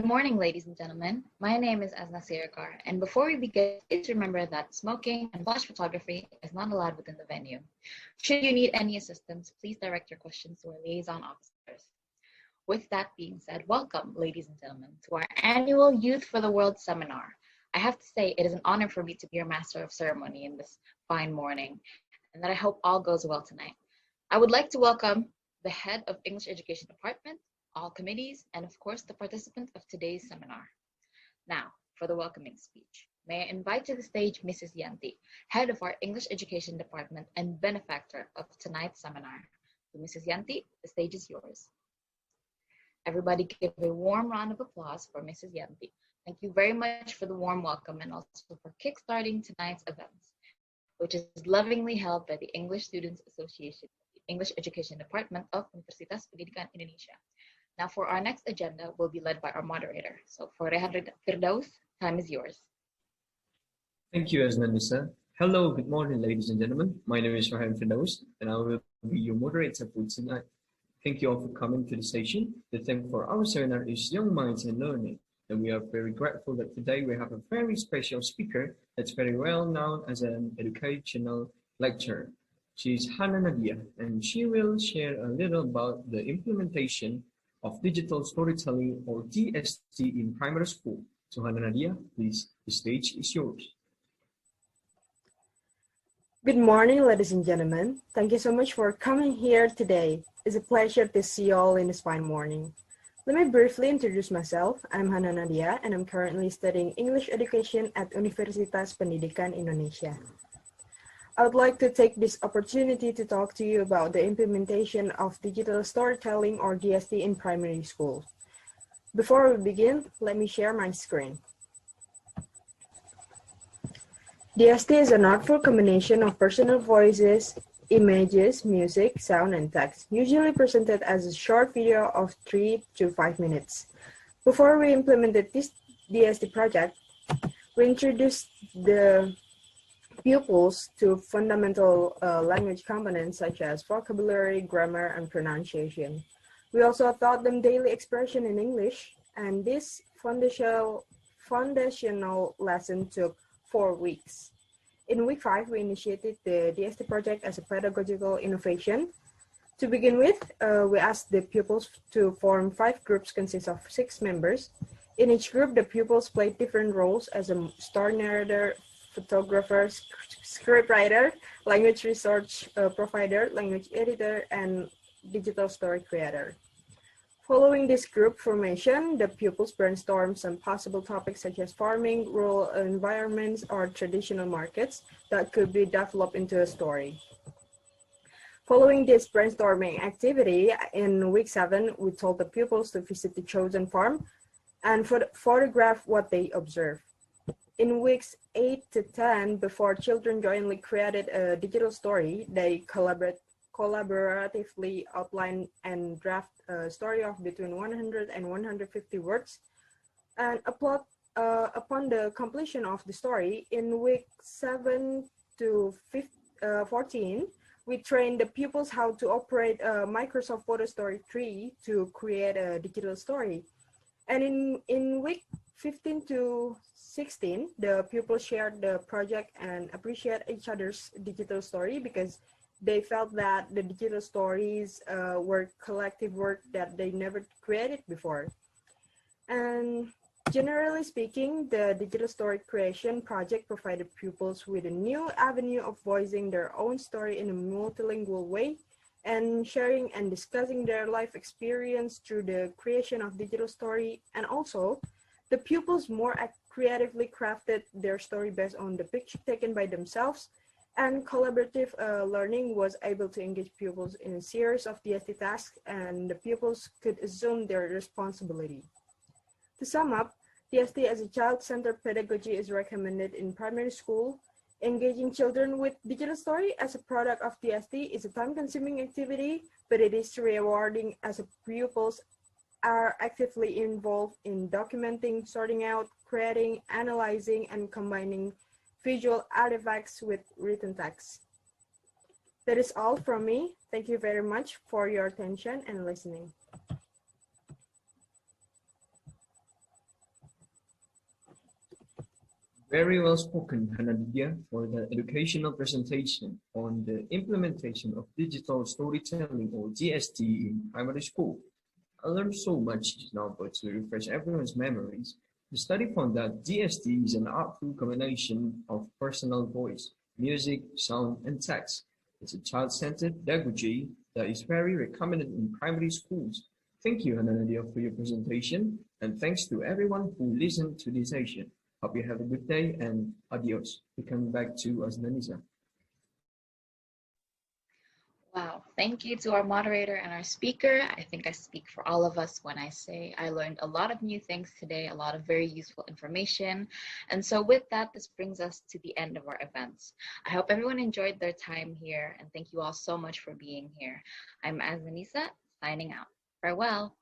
morning, ladies and gentlemen. My name is Aznanissa Maghfira, and before we begin, please remember that smoking and flash photography is not allowed within the venue. Should you need any assistance, please direct your questions to our liaison officers. With that being said, welcome, ladies and gentlemen, to our annual Youth for the World seminar. I have to say, it is an honor for me to be your master of ceremony in this fine morning, and that I hope all goes well tonight. I would like to welcome the head of English Education Department, all committees, and of course, the participant of today's seminar. Now, for the welcoming speech. May I invite to the stage Mrs. Yanti, head of our English Education Department and benefactor of tonight's seminar. So, Mrs. Yanti, the stage is yours. Everybody give a warm round of applause for Mrs. Yanti. Thank you very much for the warm welcome and also for kickstarting tonight's events, which is lovingly held by the English Students Association, the English Education Department of Universitas Pendidikan Indonesia. Now for our next agenda will be led by our moderator. So for Rayhan Firdaus, time is yours. Thank you, Aznanissa. Hello, good morning, ladies and gentlemen. My name is Rayhan Firdaus, and I will be your moderator for tonight. Thank you all for coming to the session. The theme for our seminar is Young Minds and Learning, and we are very grateful that today we have a very special speaker that's very well known as an educational lecturer. She's Hana Nadiah, and she will share a little about the implementation of digital storytelling or DST in primary school. So Hana Nadiah, please, the stage is yours. Good morning, ladies and gentlemen. Thank you so much for coming here today. It's a pleasure to see you all in this fine morning. Let me briefly introduce myself. I'm Hana Nadiah, and I'm currently studying English education at Universitas Pendidikan Indonesia. I would like to take this opportunity to talk to you about the implementation of digital storytelling or DST in primary schools. Before we begin, let me share my screen. DST is an artful combination of personal voices, images, music, sound, and text, usually presented as a short video of 3 to 5 minutes. Before we implemented this DST project, we introduced the pupils to fundamental language components such as vocabulary, grammar, and pronunciation. We also taught them daily expression in English, and this foundational lesson took 4 weeks. In week 5, we initiated the DST project as a pedagogical innovation. To begin with, we asked the pupils to form 5 groups consisting of 6 members. In each group, the pupils played different roles as a story narrator, photographer, scriptwriter, language research provider, language editor, and digital story creator. Following this group formation, the pupils brainstormed some possible topics such as farming, rural environments, or traditional markets that could be developed into a story. Following this brainstorming activity, in week 7, we told the pupils to visit the chosen farm and photograph what they observed. In weeks 8 to 10, before children jointly created a digital story, they collaboratively outline and draft a story of between 100 and 150 words. And upon the completion of the story, in week 7 to 14, we trained the pupils how to operate Microsoft Photo Story 3 to create a digital story. And in week 15 to 16, the pupils shared the project and appreciate each other's digital story because they felt that the digital stories were collective work that they never created before. And generally speaking, the digital story creation project provided pupils with a new avenue of voicing their own story in a multilingual way and sharing and discussing their life experience through the creation of digital story. And also, the pupils more creatively crafted their story based on the picture taken by themselves, and collaborative learning was able to engage pupils in a series of DST tasks, and the pupils could assume their responsibility. To sum up, DST as a child-centered pedagogy is recommended in primary school. Engaging children with digital story as a product of DST is a time-consuming activity, but it is rewarding as pupils are actively involved in documenting, sorting out, creating, analyzing, and combining visual artifacts with written text. That is all from me. Thank you very much for your attention and listening. Very well spoken, Hana Nadiah, for the educational presentation on the implementation of digital storytelling or DST in primary school. I learned so much just now, but to refresh everyone's memories, the study found that DST is an artful combination of personal voice, music, sound, and text. It's a child-centered pedagogy that is very recommended in primary schools. Thank you, Hana Nadiah, for your presentation, and thanks to everyone who listened to this session. Hope you have a good day and adios. We come back to Aznanissa. Wow, thank you to our moderator and our speaker. I think I speak for all of us when I say I learned a lot of new things today, a lot of very useful information. And so with that, this brings us to the end of our events. I hope everyone enjoyed their time here, and thank you all so much for being here. I'm Aznanissa, signing out. Farewell.